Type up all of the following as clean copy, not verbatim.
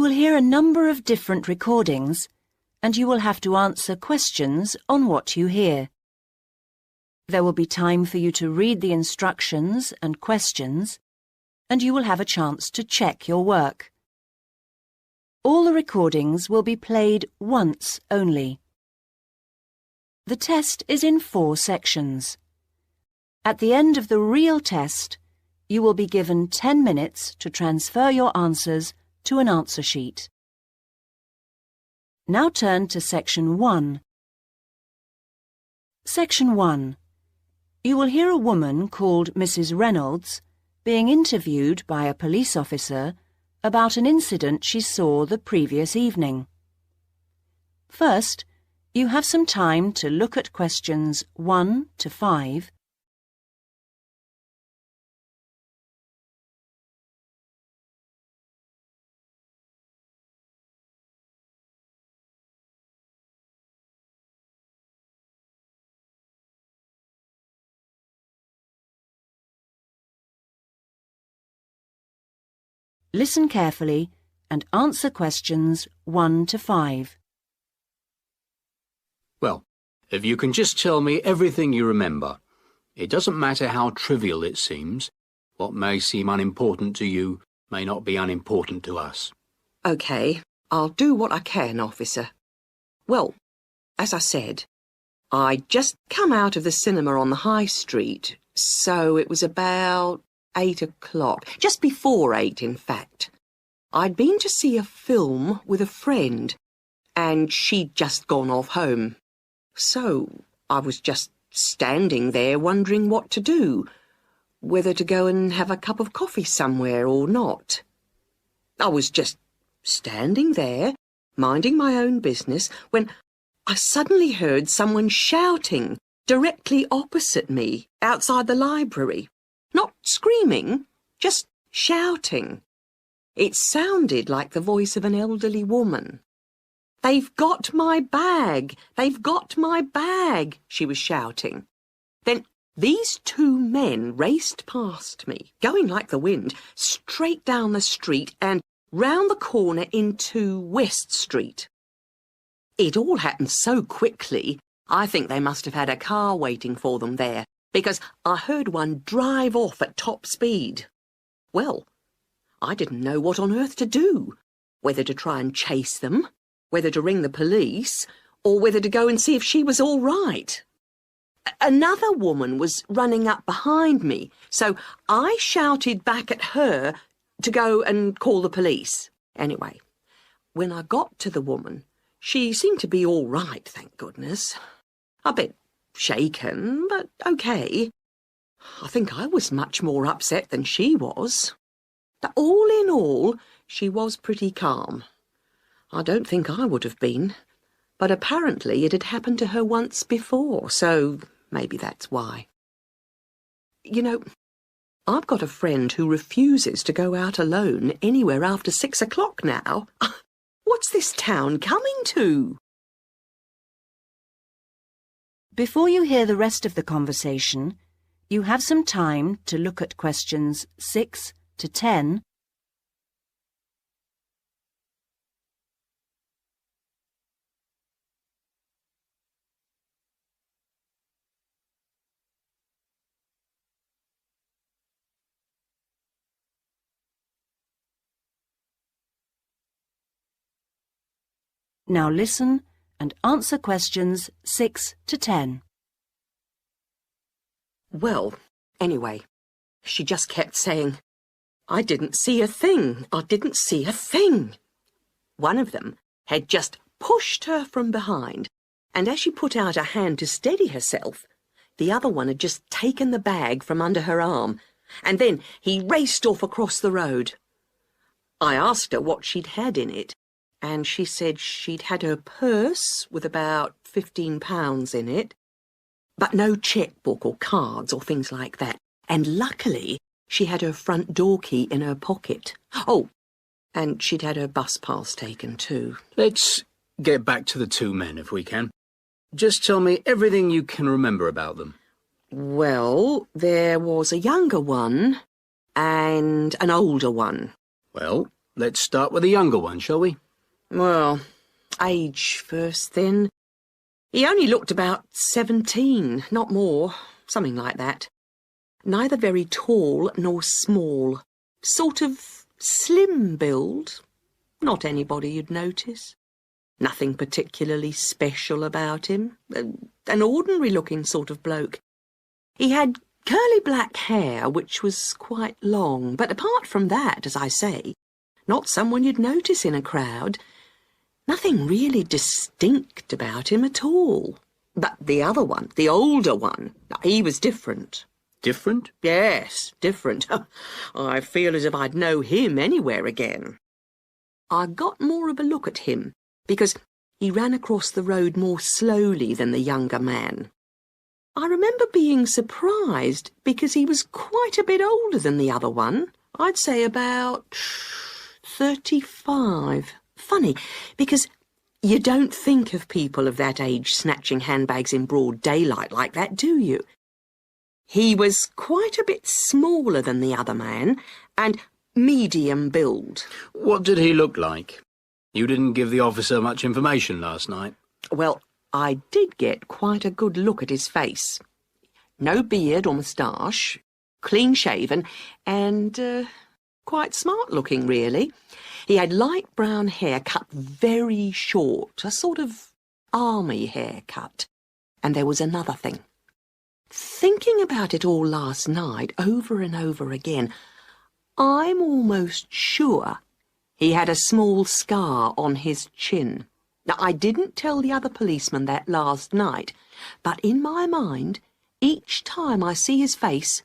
will hear a number of different recordings, and you will have to answer questions on what you hear. There will be time for you to read the instructions and questions, and you will have a chance to check your work. All the recordings will be played once only. The test is in 4 sections. At the end of the real test, you will be given 10 minutes to transfer your answers to an answer sheet. Now turn to Section 1. Section 1. You will hear a woman called Mrs. Reynolds being interviewed by a police officer about an incident she saw the previous evening. First, you have some time to look at questions 1 to 5. Listen carefully and answer questions 1 to 5. Well, if you can just tell me everything you remember. It doesn't matter how trivial it seems. What may seem unimportant to you may not be unimportant to us. OK, I'll do what I can, officer. Well, as I said, I'd just come out of the cinema on the high street, so it was about 8 o'clock, just before 8, in fact. I'd been to see a film with a friend, and she'd just gone off home. So I was just standing there wondering what to do, whether to go and have a cup of coffee somewhere or not. I was just standing there, minding my own business, when I suddenly heard someone shouting directly opposite me, outside the library. Not screaming, just shouting. It sounded like the voice of an elderly woman. "They've got my bag! They've got my bag!" she was shouting. Then these 2 men raced past me, going like the wind, straight down the street and round the corner into West Street. It all happened so quickly, I think they must have had a car waiting for them there, because I heard one drive off at top speed. Well, I didn't know what on earth to do, whether to try and chase them, whether to ring the police, or whether to go and see if she was all right. Another woman was running up behind me, so I shouted back at her to go and call the police. Anyway, when I got to the woman, she seemed to be all right, thank goodness. A bit shaken, but OK. I think I was much more upset than she was. But all in all, she was pretty calm. I don't think I would have been, but apparently it had happened to her once before, so maybe that's why. You know, I've got a friend who refuses to go out alone anywhere after 6 o'clock now. What's this town coming to? Before you hear the rest of the conversation, you have some time to look at questions 6 to 10. Now listen and answer questions 6 to 10. Well, anyway, she just kept saying, "I didn't see a thing. I didn't see a thing." One of them had just pushed her from behind, and as she put out a hand to steady herself, the other one had just taken the bag from under her arm, and then he raced off across the road. I asked her what she'd had in it, and she said she'd had her purse with about £15 in it, but no chequebook or cards or things like that, and luckily she had her front door key in her pocket. Oh, and she'd had her bus pass taken too. Let's get back to the 2 men, if we can. Just tell me everything you can remember about them. Well, there was a younger one and an older one. Well, Let's start with the younger one, shall we? Well, age first then. He only looked about 17, not more, something like that. Neither very tall nor small. Sort of slim build. Not anybody you'd notice. Nothing particularly special about him. An ordinary-looking sort of bloke. He had curly black hair, which was quite long, but apart from that, as I say, not someone you'd notice in a crowd. Nothing really distinct about him at all. But the other one, the older one, he was different. Different? Yes, different. I feel as if I'd know him anywhere again. I got more of a look at him, because he ran across the road more slowly than the younger man. I remember being surprised, because he was quite a bit older than the other one. I'd say about 35. Funny, because you don't think of people of that age snatching handbags in broad daylight like that, do you? He was quite a bit smaller than the other man, and medium build. What did he look like? You didn't give the officer much information last night. Well, I did get quite a good look at his face. No beard or moustache, clean-shaven, and quite smart-looking, really. He had light brown hair cut very short, a sort of army haircut. And there was another thing. Thinking about it all last night, over and over again, I'm almost sure he had a small scar on his chin. Now, I didn't tell the other policeman that last night, but in my mind, each time I see his face,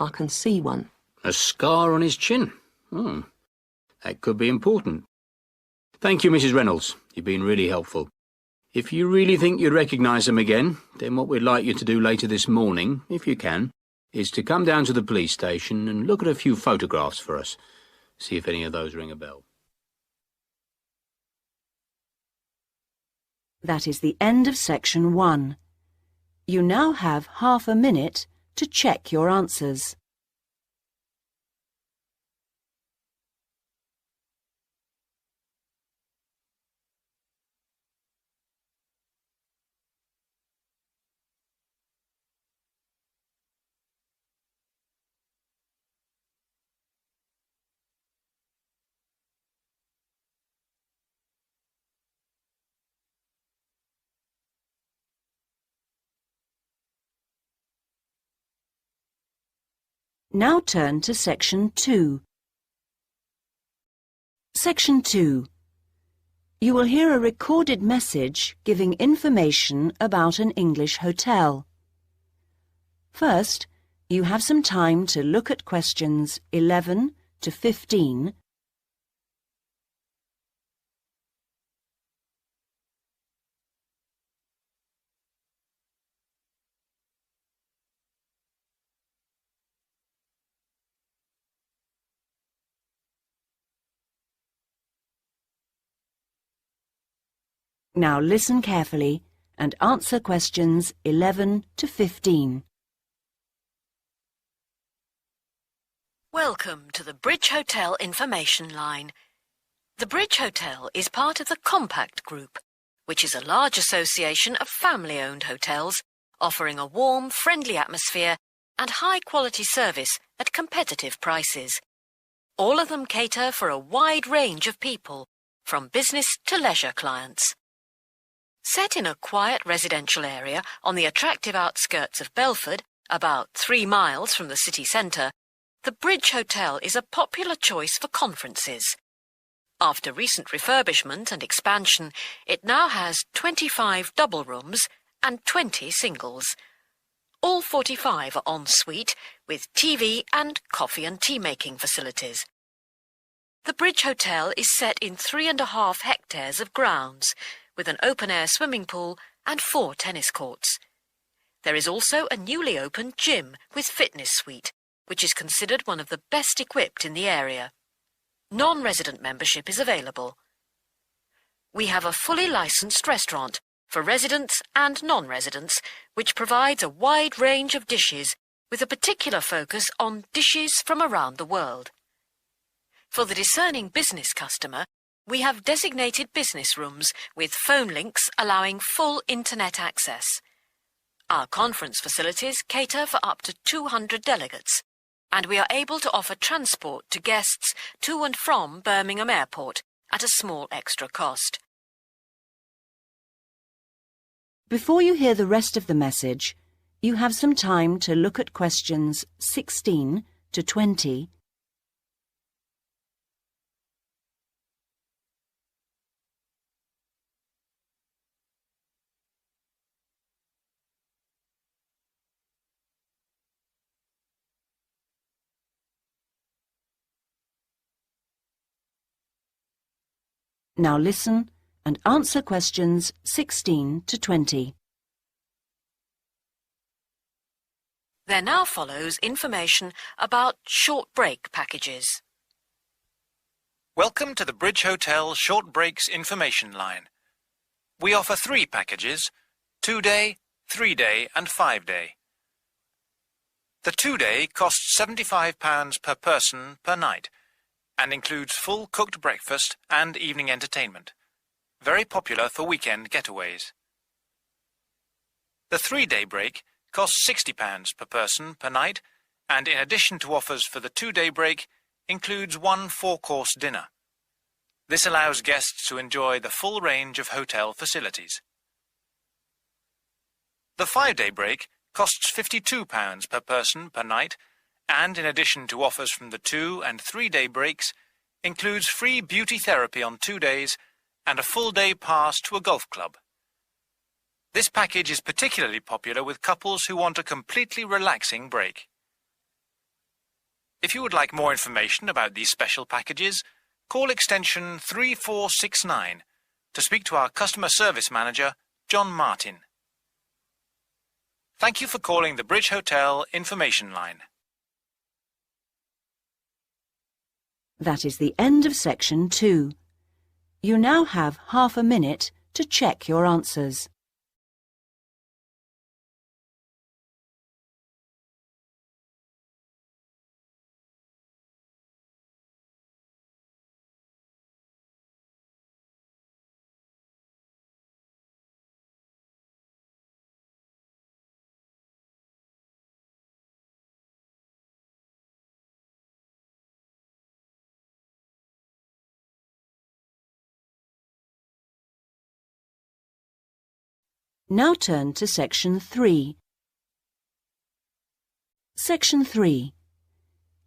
I can see one. A scar on his chin? That could be important. Thank you, Mrs. Reynolds. You've been really helpful. If you really think you'd recognise him again, then what we'd like you to do later this morning, if you can, is to come down to the police station and look at a few photographs for us. See if any of those ring a bell. That is the end of section 1. You now have half a minute to check your answers. Now turn to section 2. Section 2. You will hear a recorded message giving information about an English hotel. First, you have some time to look at questions 11 to 15. Now listen carefully and answer questions 11 to 15. Welcome to the Bridge Hotel Information Line. The Bridge Hotel is part of the Compact Group, which is a large association of family-owned hotels offering a warm, friendly atmosphere and high-quality service at competitive prices. All of them cater for a wide range of people, from business to leisure clients. Set in a quiet residential area on the attractive outskirts of Belford, about 3 miles from the city centre, the Bridge Hotel is a popular choice for conferences. After recent refurbishment and expansion, it now has 25 double rooms and 20 singles. All 45 are en suite, with TV and coffee and tea-making facilities. The Bridge Hotel is set in 3.5 hectares of grounds, with an open-air swimming pool and 4 tennis courts. There is also a newly opened gym with fitness suite, which is considered one of the best equipped in the area. Non-resident membership is available. We have a fully licensed restaurant for residents and non-residents, which provides a wide range of dishes with a particular focus on dishes from around the world. For the discerning business customer, we have designated business rooms with phone links allowing full internet access. Our conference facilities cater for up to 200 delegates, and we are able to offer transport to guests to and from Birmingham Airport at a small extra cost. Before you hear the rest of the message, you have some time to look at questions 16 to 20. Now listen and answer questions 16 to 20. There now follows information about short break packages. Welcome to the Bridge Hotel Short Breaks information line. We offer 3 packages: 2-day, 3-day and 5-day. The 2-day costs £75 per person per night and includes full cooked breakfast and evening entertainment. Very popular for weekend getaways. The 3-day break costs £60 per person per night and, in addition to offers for the 2-day break, includes 1 4-course dinner. This allows guests to enjoy the full range of hotel facilities. The 5-day break costs £52 per person per night and, in addition to offers from the 2- and 3-day breaks, includes free beauty therapy on 2 days and a full-day pass to a golf club. This package is particularly popular with couples who want a completely relaxing break. If you would like more information about these special packages, call extension 3469 to speak to our customer service manager, John Martin. Thank you for calling the Bridge Hotel information line. That is the end of section 2. You now have half a minute to check your answers. Now turn to Section 3. Section 3.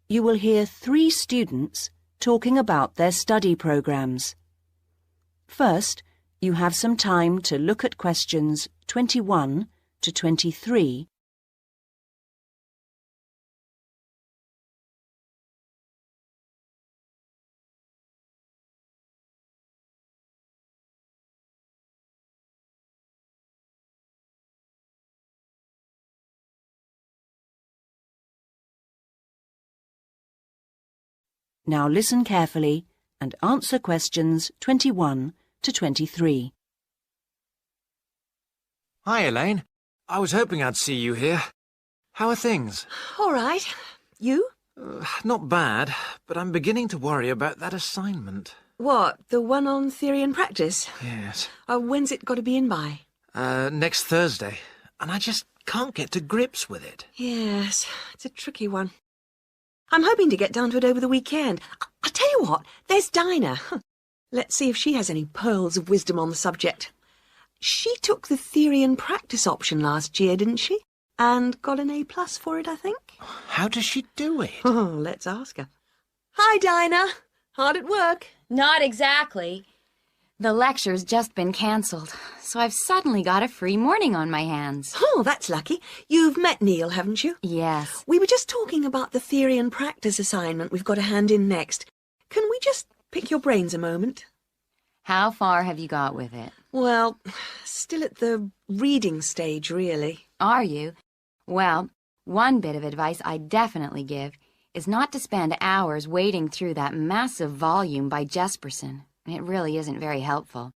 You will hear 3 students talking about their study programs. First, you have some time to look at questions 21 to 23. Now listen carefully and answer questions 21 to 23. Hi, Elaine. I was hoping I'd see you here. How are things? All right. You? Not bad, but I'm beginning to worry about that assignment. What, the one on theory and practice? Yes. When's it got to be in by? Next Thursday. And I just can't get to grips with it. Yes, it's a tricky one. I'm hoping to get down to it over the weekend. I'll tell you what, there's Dinah. Let's see if she has any pearls of wisdom on the subject. She took the theory and practice option last year, didn't she? And got an A+ for it, I think. How does she do it? Oh, let's ask her. Hi, Dinah. Hard at work? Not exactly. The lecture's just been cancelled, so I've suddenly got a free morning on my hands. Oh, that's lucky. You've met Neil, haven't you? Yes. We were just talking about the theory and practice assignment we've got to hand in next. Can we just pick your brains a moment? How far have you got with it? Well, still at the reading stage, really. Are you? Well, one bit of advice I definitely give is not to spend hours wading through that massive volume by Jesperson. It really isn't very helpful.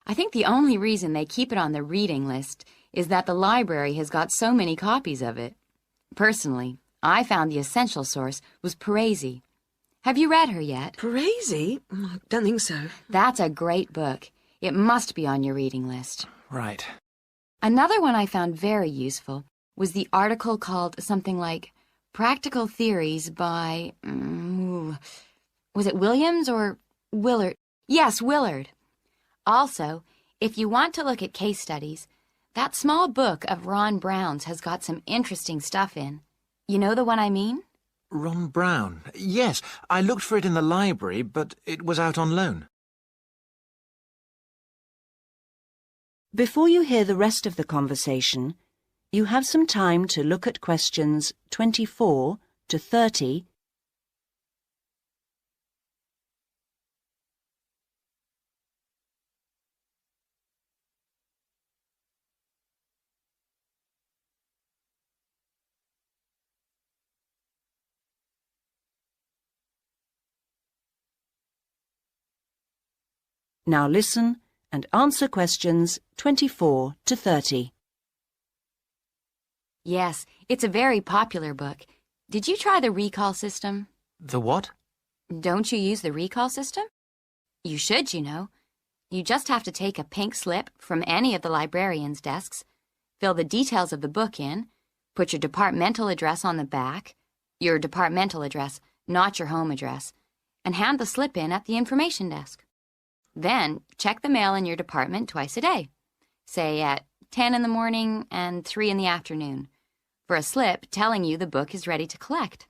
I think the only reason they keep it on the reading list is that the library has got so many copies of it. Personally, I found the essential source was Parisi. Have you read her yet? Parisi? I don't think so. That's a great book. It must be on your reading list. Right. Another one I found very useful was the article called something like Practical Theories by... was it Williams or Willard? Yes, Willard. Also, if you want to look at case studies, that small book of Ron Brown's has got some interesting stuff in. You know the one I mean? Ron Brown. Yes, I looked for it in the library, but it was out on loan. Before you hear the rest of the conversation, you have some time to look at questions 24 to 30. Now listen and answer questions 24 to 30. Yes, it's a very popular book. Did you try the recall system? The what? Don't you use the recall system? You should, you know. You just have to take a pink slip from any of the librarian's desks, fill the details of the book in, put your departmental address on the back, your departmental address, not your home address, and hand the slip in at the information desk. Then, check the mail in your department twice a day, say at 10 in the morning and 3 in the afternoon, for a slip telling you the book is ready to collect.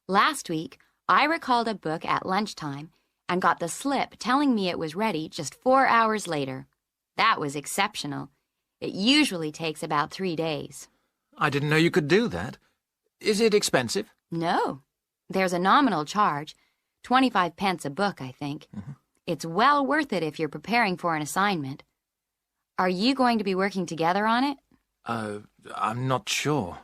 Last week, I recalled a book at lunchtime and got the slip telling me it was ready just 4 hours later. That was exceptional. It usually takes about 3 days. I didn't know you could do that. Is it expensive? No. There's a nominal charge, 25 pence a book, I think. It's well worth it if you're preparing for an assignment. Are you going to be working together on it? I'm not sure.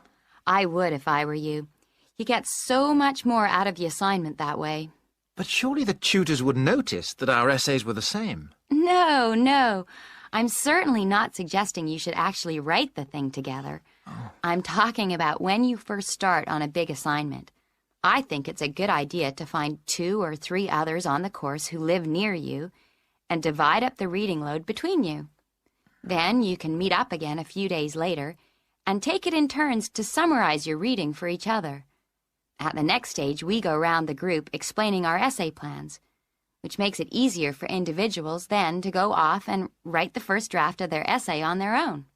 I would if I were you. You get so much more out of the assignment that way. But surely the tutors would notice that our essays were the same. No. I'm certainly not suggesting you should actually write the thing together. I'm talking about when you first start on a big assignment. I think it's a good idea to find 2 or 3 others on the course who live near you and divide up the reading load between you. Then you can meet up again a few days later and take it in turns to summarize your reading for each other. At the next stage, we go round the group explaining our essay plans, which makes it easier for individuals then to go off and write the first draft of their essay on their own.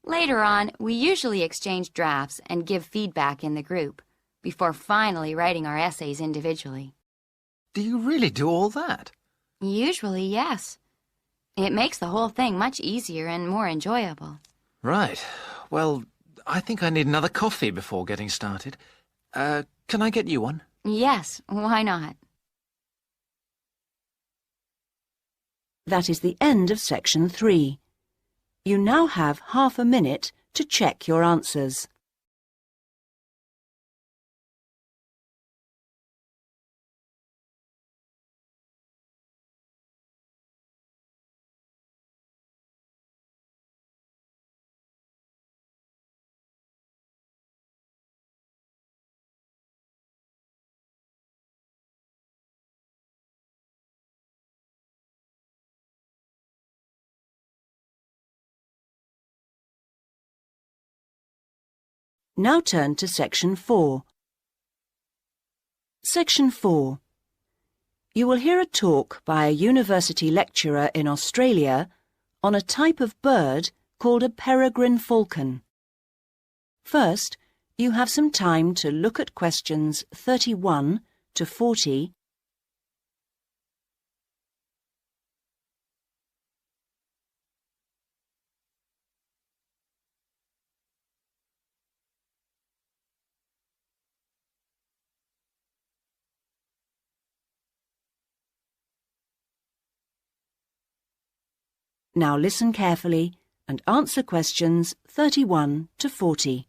Later on, we usually exchange drafts and give feedback in the group before finally writing our essays individually. Do you really do all that? Usually, yes. It makes the whole thing much easier and more enjoyable. Right. Well, I think I need another coffee before getting started. Can I get you one? Yes, why not? That is the end of section 3. You now have half a minute to check your answers. Now turn to section 4. Section 4. You will hear a talk by a university lecturer in Australia on a type of bird called a peregrine falcon. First, you have some time to look at questions 31 to 40. Now listen carefully and answer questions 31 to 40.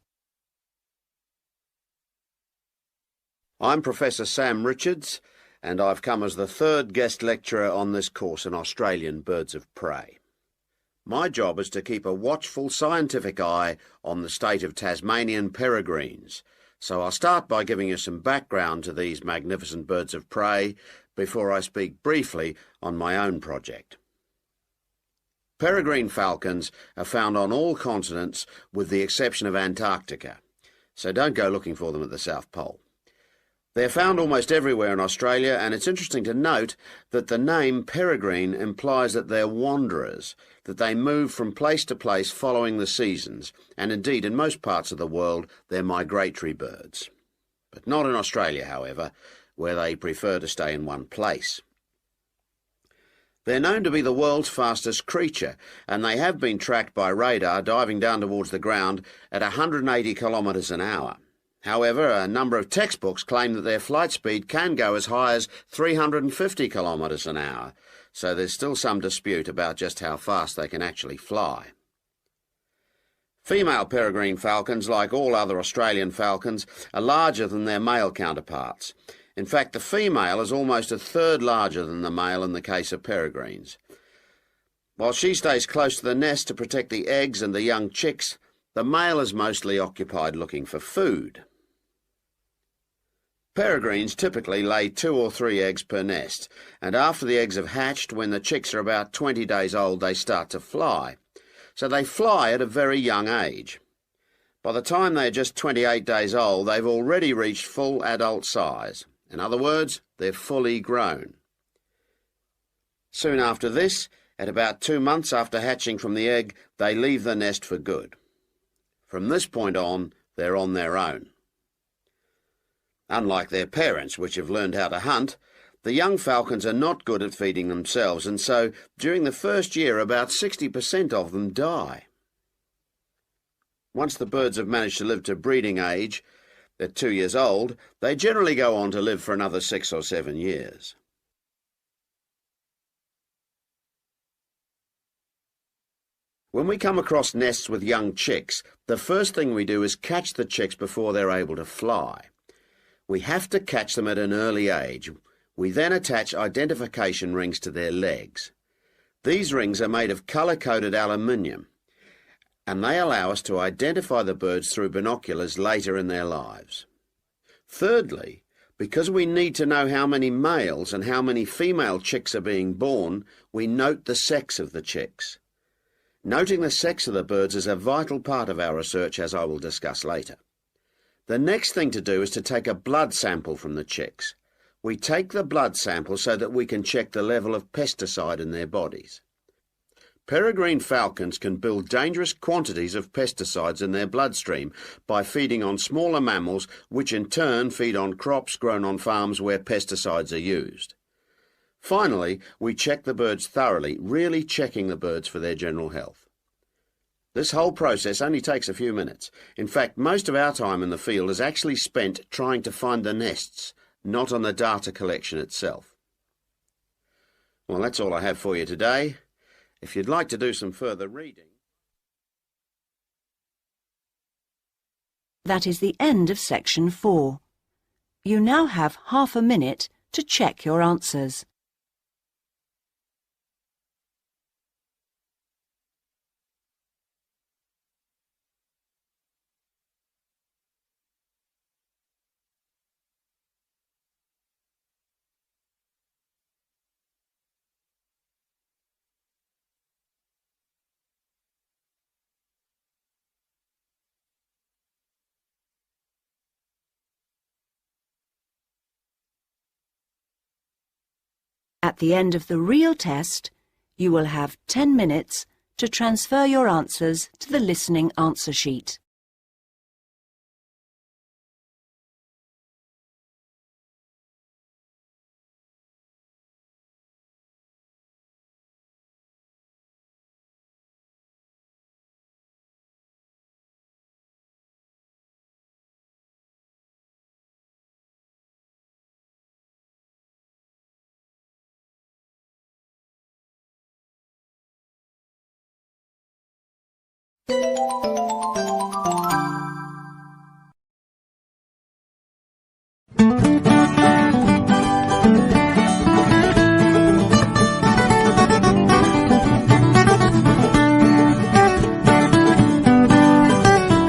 I'm Professor Sam Richards, and I've come as the 3rd guest lecturer on this course in Australian birds of prey. My job is to keep a watchful scientific eye on the state of Tasmanian peregrines, So I'll start by giving you some background to these magnificent birds of prey before I speak briefly on my own project. Peregrine falcons are found on all continents with the exception of Antarctica, so don't go looking for them at the South Pole. They're found almost everywhere in Australia, and it's interesting to note that the name peregrine implies that they're wanderers, that they move from place to place following the seasons, and indeed in most parts of the world they're migratory birds. But not in Australia, however, where they prefer to stay in one place. They're known to be the world's fastest creature, and they have been tracked by radar diving down towards the ground at 180 kilometres an hour. However, a number of textbooks claim that their flight speed can go as high as 350 kilometres an hour, so there's still some dispute about just how fast they can actually fly. Female peregrine falcons, like all other Australian falcons, are larger than their male counterparts. In fact, the female is almost a third larger than the male in the case of peregrines. While she stays close to the nest to protect the eggs and the young chicks, the male is mostly occupied looking for food. Peregrines typically lay 2 or 3 eggs per nest, and after the eggs have hatched, when the chicks are about 20 days old, they start to fly. So they fly at a very young age. By the time they're just 28 days old, they've already reached full adult size. In other words, they're fully grown. Soon after this, at about 2 months after hatching from the egg, they leave the nest for good. From this point on, they're on their own. Unlike their parents, which have learned how to hunt, the young falcons are not good at feeding themselves, and so during the first year about 60% of them die. Once the birds have managed to live to breeding age, at 2 years old, they generally go on to live for another 6 or 7 years. When we come across nests with young chicks, the first thing we do is catch the chicks before they're able to fly. We have to catch them at an early age. We then attach identification rings to their legs. These rings are made of colour-coded aluminium, and they allow us to identify the birds through binoculars later in their lives. Thirdly, because we need to know how many males and how many female chicks are being born, we note the sex of the chicks. Noting the sex of the birds is a vital part of our research, as I will discuss later. The next thing to do is to take a blood sample from the chicks. We take the blood sample so that we can check the level of pesticide in their bodies. Peregrine falcons can build dangerous quantities of pesticides in their bloodstream by feeding on smaller mammals, which in turn feed on crops grown on farms where pesticides are used. Finally, we check the birds thoroughly, really checking the birds for their general health. This whole process only takes a few minutes. In fact, most of our time in the field is actually spent trying to find the nests, not on the data collection itself. Well, that's all I have for you today. If you'd like to do some further reading... That is the end of section 4. You now have half a minute to check your answers. At the end of the real test, you will have 10 minutes to transfer your answers to the listening answer sheet.